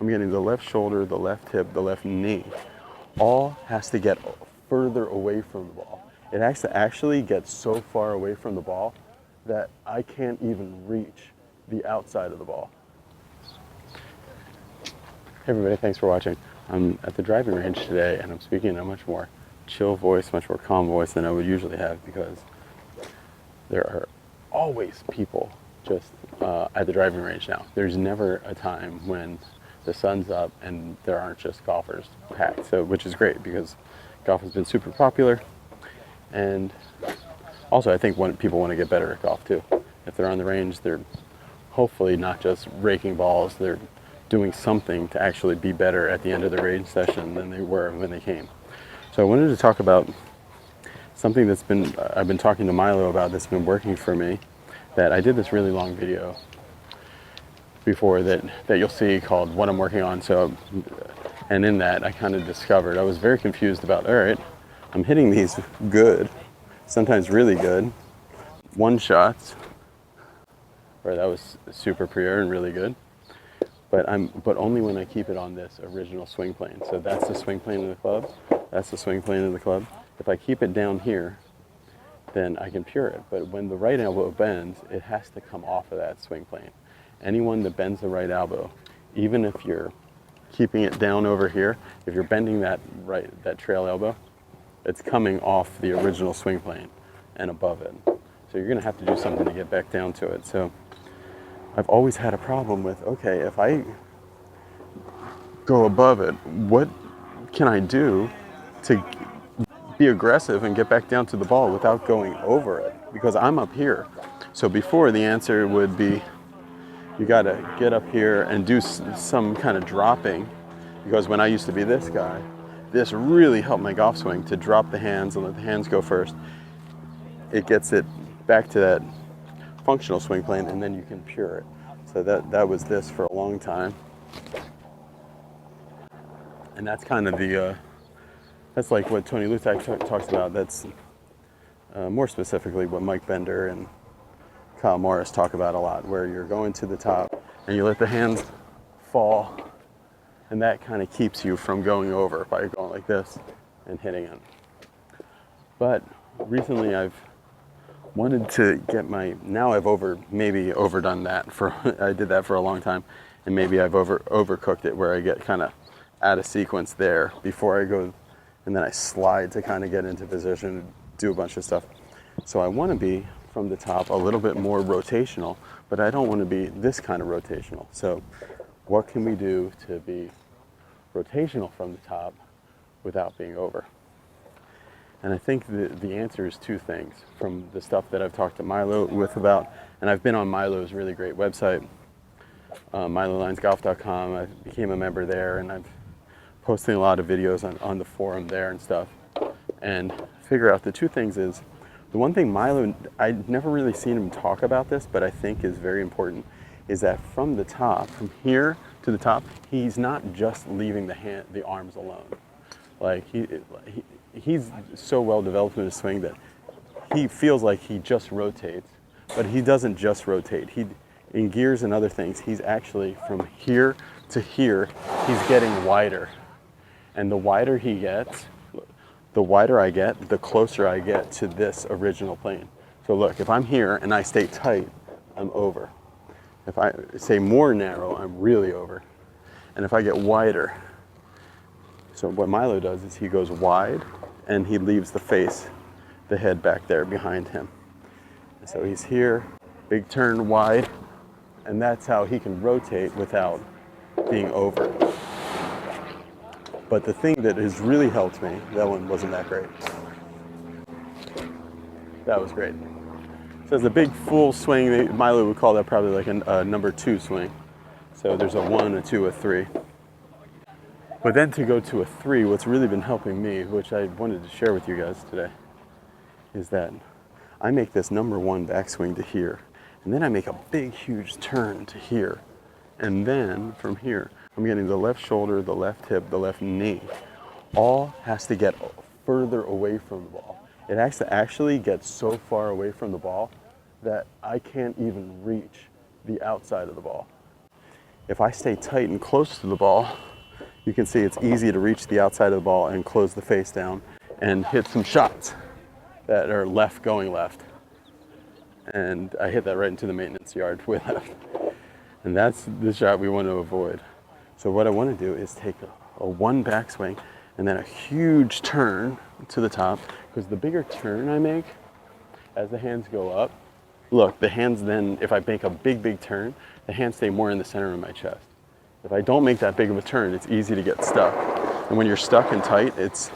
I'm getting the left shoulder, the left hip, the left knee, all has to get further away from the ball. It has to actually get so far away from the ball that I can't even reach the outside of the ball. Hey everybody, thanks for watching. I'm at the driving range today and I'm speaking in a much more chill voice, much more calm voice than I would usually have because there are always people just at the driving range now. There's never a time when the sun's up and there aren't just golfers packed, so which is great because golf has been super popular. And also I think people want to get better at golf too. If they're on the range, they're hopefully not just raking balls, they're doing something to actually be better at the end of the range session than they were when they came. So I wanted to talk about something I've been talking to Milo about that's been working for me, that I did this really long video before that you'll see called What I'm Working On. So, and in that I kind of discovered, I was very confused about, all right, I'm hitting these good, sometimes really good, one shots, where that was super pure and really good. But only when I keep it on this original swing plane. So that's the swing plane of the club. That's the swing plane of the club. If I keep it down here, then I can pure it. But when the right elbow bends, it has to come off of that swing plane. Anyone that bends the right elbow, even if you're keeping it down over here, if you're bending that trail elbow, it's coming off the original swing plane and above it. So you're gonna have to do something to get back down to it. So I've always had a problem with, okay, if I go above it, what can I do to be aggressive and get back down to the ball without going over it? Because I'm up here. So before, the answer would be, you gotta get up here and do some kind of dropping. Because when I used to be this guy, this really helped my golf swing, to drop the hands and let the hands go first. It gets it back to that functional swing plane, and then you can pure it. So that was this for a long time. And that's kind of that's like what Tony Lutak talks about. That's more specifically what Mike Bender and Kyle Morris talk about a lot, where you're going to the top and you let the hands fall, and that kind of keeps you from going over by going like this and hitting it. But recently I've wanted to get now I've maybe overdone that I did that for a long time, and maybe I've overcooked it, where I get kind of out of sequence there before I go, and then I slide to kind of get into position and do a bunch of stuff. So I want to be from the top a little bit more rotational, but I don't want to be this kind of rotational. So what can we do to be rotational from the top without being over? And I think the answer is two things from the stuff that I've talked to Milo about, and I've been on Milo's really great website, milolinesgolf.com. I became a member there, and I've posting a lot of videos on the forum there and stuff. And figure out the two things is, the one thing Milo, I've never really seen him talk about this, but I think is very important, is that from the top, from here to the top, he's not just leaving the arms alone. Like he's so well developed in his swing that he feels like he just rotates, but he doesn't just rotate. In gears and other things, he's actually, from here to here, he's getting wider. And the wider he gets, the wider I get, the closer I get to this original plane. So look, if I'm here and I stay tight, I'm over. If I stay more narrow, I'm really over. And if I get wider, so what Milo does is he goes wide and he leaves the head back there behind him. And so he's here, big turn wide, and that's how he can rotate without being over. But the thing that has really helped me, that one wasn't that great. That was great. So it's a big full swing. Milo would call that probably like a number 2 swing. So there's a 1, a 2, a 3. But then to go to a 3, what's really been helping me, which I wanted to share with you guys today, is that I make this number 1 backswing to here, and then I make a big, huge turn to here. And then from here, I'm getting the left shoulder, the left hip, the left knee. All has to get further away from the ball. It has to actually get so far away from the ball that I can't even reach the outside of the ball. if I stay tight and close to the ball, you can see it's easy to reach the outside of the ball and close the face down and hit some shots that are left going left. And I hit that right into the maintenance yard way left. And that's the shot we want to avoid. So what I want to do is take a one backswing and then a huge turn to the top, because the bigger turn I make as the hands go up, look, the hands then, if I make a big turn, the hands stay more in the center of my chest. If I don't make that big of a turn, it's easy to get stuck. And when you're stuck and tight, it's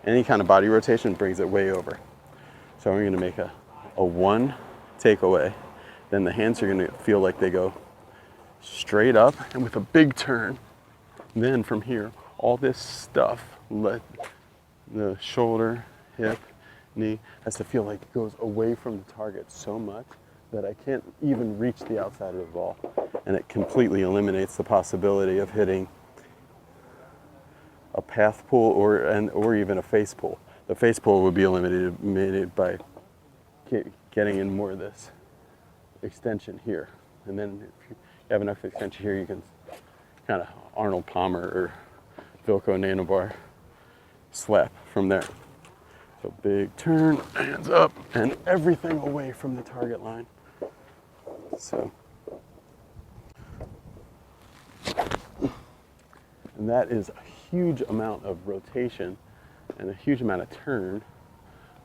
any kind of body rotation brings it way over. So I'm going to make a one takeaway. Then the hands are going to feel like they go straight up and with a big turn. Then from here, all this stuff, let the shoulder, hip, knee, has to feel like it goes away from the target so much that I can't even reach the outside of the ball. And it completely eliminates the possibility of hitting a path pull or even a face pull. The face pull would be eliminated by getting in more of this extension here. And then if you have enough extension here, you can kind of Arnold Palmer or Vilko Nanobar slap from there. So big turn, hands up, and everything away from the target line. So, and that is a huge amount of rotation and a huge amount of turn,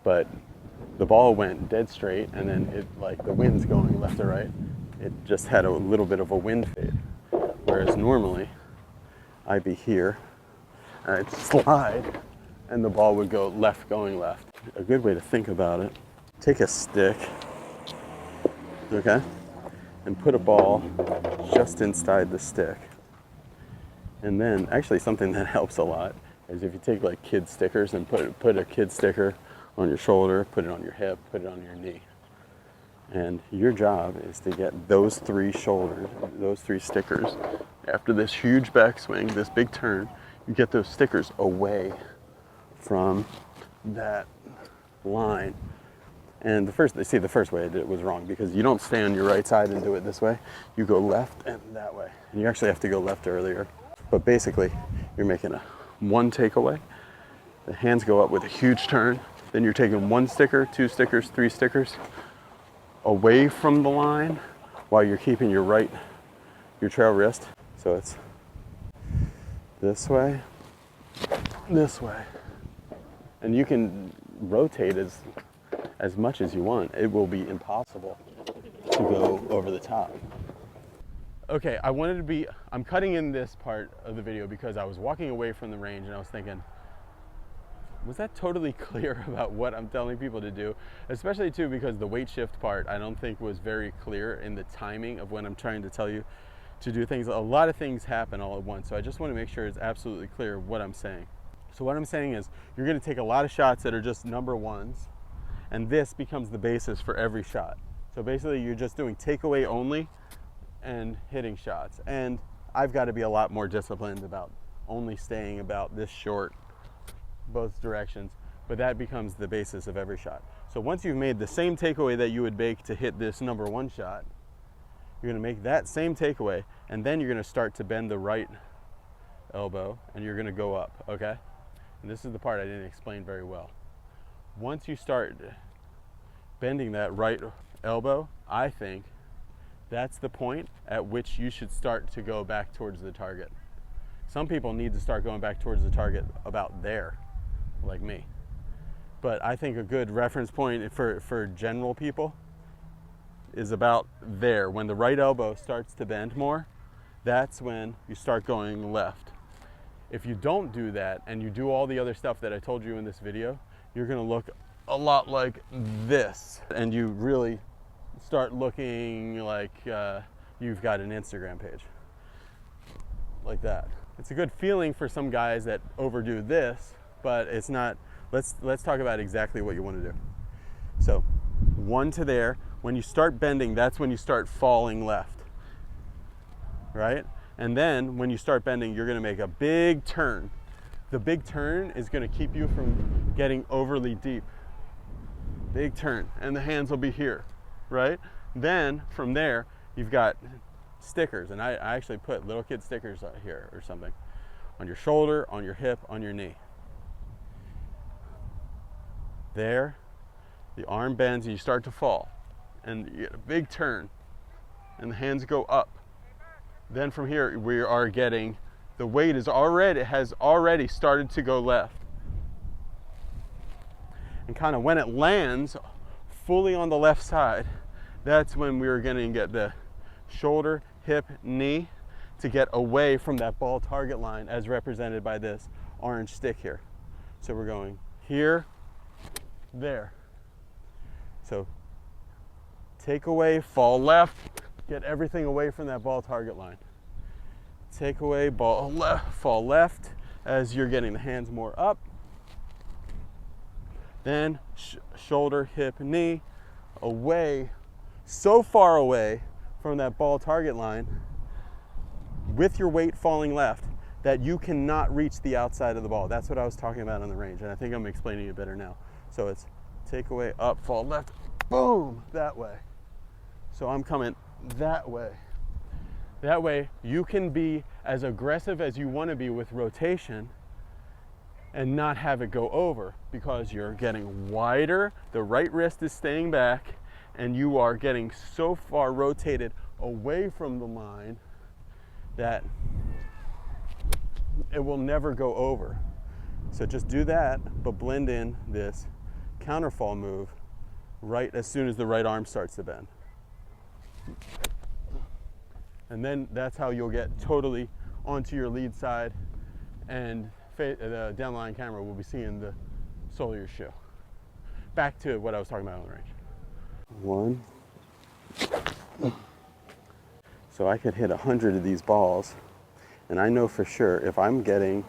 but the ball went dead straight, and then it, like the wind's going left or right, it just had a little bit of a wind fade. Whereas normally, I'd be here, and I'd slide, and the ball would go left going left. A good way to think about it, take a stick, okay, and put a ball just inside the stick. And then, actually something that helps a lot is if you take like kid stickers and put a kid sticker on your shoulder, put it on your hip, put it on your knee. And your job is to get those three shoulders, those three stickers, after this huge backswing, this big turn, you get those stickers away from that line. And the first way I did it was wrong, because you don't stay on your right side and do it this way. You go left and that way. And you actually have to go left earlier. But basically, you're making a one takeaway. The hands go up with a huge turn. Then you're taking one sticker, two stickers, three stickers away from the line while you're keeping your trail wrist. So it's this way, and you can rotate as much as you want. It will be impossible to go over the top. Okay, I'm cutting in this part of the video because I was walking away from the range and I was thinking, was that totally clear about what I'm telling people to do? Especially too because the weight shift part I don't think was very clear in the timing of when I'm trying to tell you to do things. A lot of things happen all at once, so I just want to make sure it's absolutely clear what I'm saying. So what I'm saying is you're going to take a lot of shots that are just number ones, and this becomes the basis for every shot. So basically you're just doing takeaway only and hitting shots. And I've got to be a lot more disciplined about only staying about this short both directions, but that becomes the basis of every shot. So once you've made the same takeaway that you would make to hit this number one shot, you're going to make that same takeaway, and then you're going to start to bend the right elbow and you're going to go up, okay? And this is the part I didn't explain very well. Once you start bending that right elbow, I think that's the point at which you should start to go back towards the target. Some people need to start going back towards the target about there, like me. But I think a good reference point for general people is about there. When the right elbow starts to bend more, that's when you start going left. If you don't do that and you do all the other stuff that I told you in this video, you're gonna look a lot like this. And you really start looking like you've got an Instagram page. Like that. It's a good feeling for some guys that overdo this, but it's not. Let's talk about exactly what you want to do. So, one to there. When you start bending, that's when you start falling left, right? And then when you start bending, you're going to make a big turn. The big turn is going to keep you from getting overly deep. Big turn, and the hands will be here, right? Then from there, you've got stickers, and I actually put little kid stickers here or something, on your shoulder, on your hip, on your knee. There, the arm bends and you start to fall, and you get a big turn, and the hands go up. Then from here, we are getting, the weight has already started to go left. And kind of when it lands fully on the left side, that's when we're going to get the shoulder, hip, knee to get away from that ball target line as represented by this orange stick here. So we're going here, there. So take away, fall left, get everything away from that ball target line. Take away, ball left, fall left as you're getting the hands more up. Then shoulder, hip, knee, away, so far away from that ball target line with your weight falling left that you cannot reach the outside of the ball. That's what I was talking about on the range, and I think I'm explaining it better now. So it's take away, up, fall left, boom, that way. So I'm coming that way. That way you can be as aggressive as you want to be with rotation and not have it go over, because you're getting wider, the right wrist is staying back, and you are getting so far rotated away from the line that it will never go over. So just do that, but blend in this counterfall move right as soon as the right arm starts to bend. And then that's how you'll get totally onto your lead side, and the downline camera will be seeing the sole of your shoe. Back to what I was talking about on the range. One. So I could hit 100 of these balls, and I know for sure if I'm getting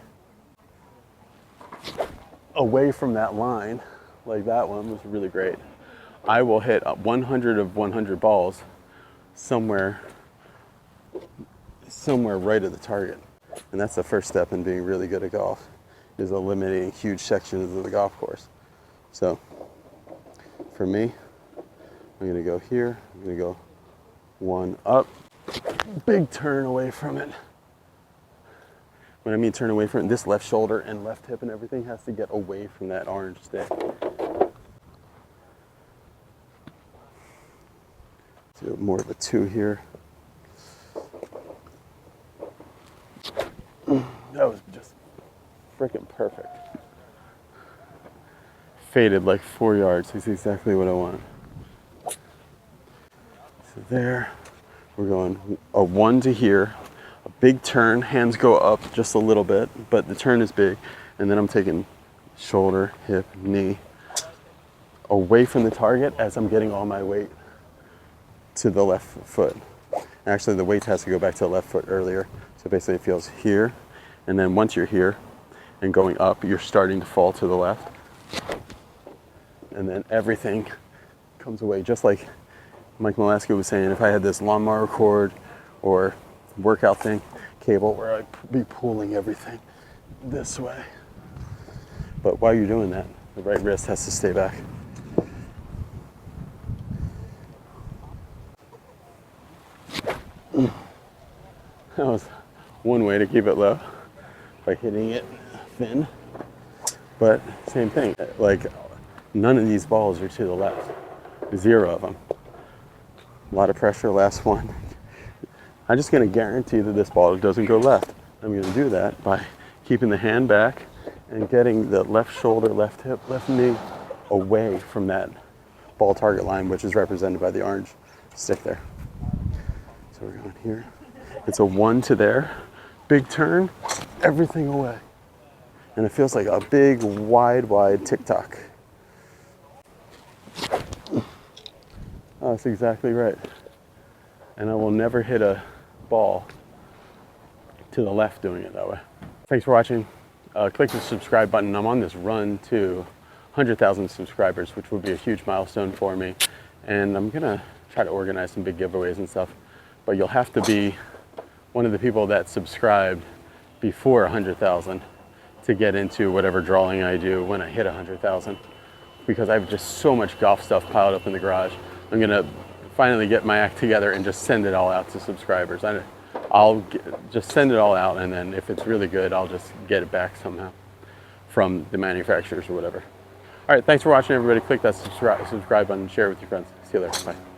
away from that line, like that one was really great, I will hit 100 of 100 balls somewhere right at the target. And that's the first step in being really good at golf, is eliminating huge sections of the golf course. So for me, I'm gonna go here, I'm gonna go one up, big turn away from it. When I mean turn away from it, this left shoulder and left hip and everything has to get away from that orange stick. Do more of a 2 here. That was just freaking perfect. Faded like 4 yards. That's exactly what I want. So there, we're going a 1 to here, a big turn, hands go up just a little bit, but the turn is big. And then I'm taking shoulder, hip, knee away from the target as I'm getting all my weight to the left foot. Actually, the weight has to go back to the left foot earlier. So basically it feels here. And then once you're here and going up, you're starting to fall to the left. And then everything comes away. Just like Mike Molaski was saying, if I had this lawnmower cord or workout thing, cable, where I'd be pulling everything this way. But while you're doing that, the right wrist has to stay back. That was one way to keep it low, by hitting it thin. But same thing, like none of these balls are to the left. 0 of them. A lot of pressure, last one. I'm just gonna guarantee that this ball doesn't go left. I'm gonna do that by keeping the hand back and getting the left shoulder, left hip, left knee away from that ball target line, which is represented by the orange stick there. So we're going here. It's a 1 to there, big turn, everything away. And it feels like a big, wide tick-tock. Oh, that's exactly right. And I will never hit a ball to the left doing it that way. Thanks for watching. Click the subscribe button. I'm on this run to 100,000 subscribers, which would be a huge milestone for me. And I'm gonna try to organize some big giveaways and stuff. But you'll have to be one of the people that subscribed before 100,000 to get into whatever drawing I do when I hit 100,000, because I have just so much golf stuff piled up in the garage. I'm gonna finally get my act together and just send it all out to subscribers. Just send it all out, and then if it's really good, I'll just get it back somehow from the manufacturers or whatever. All right, thanks for watching, everybody. Click that subscribe button, share it with your friends. See you later. Bye.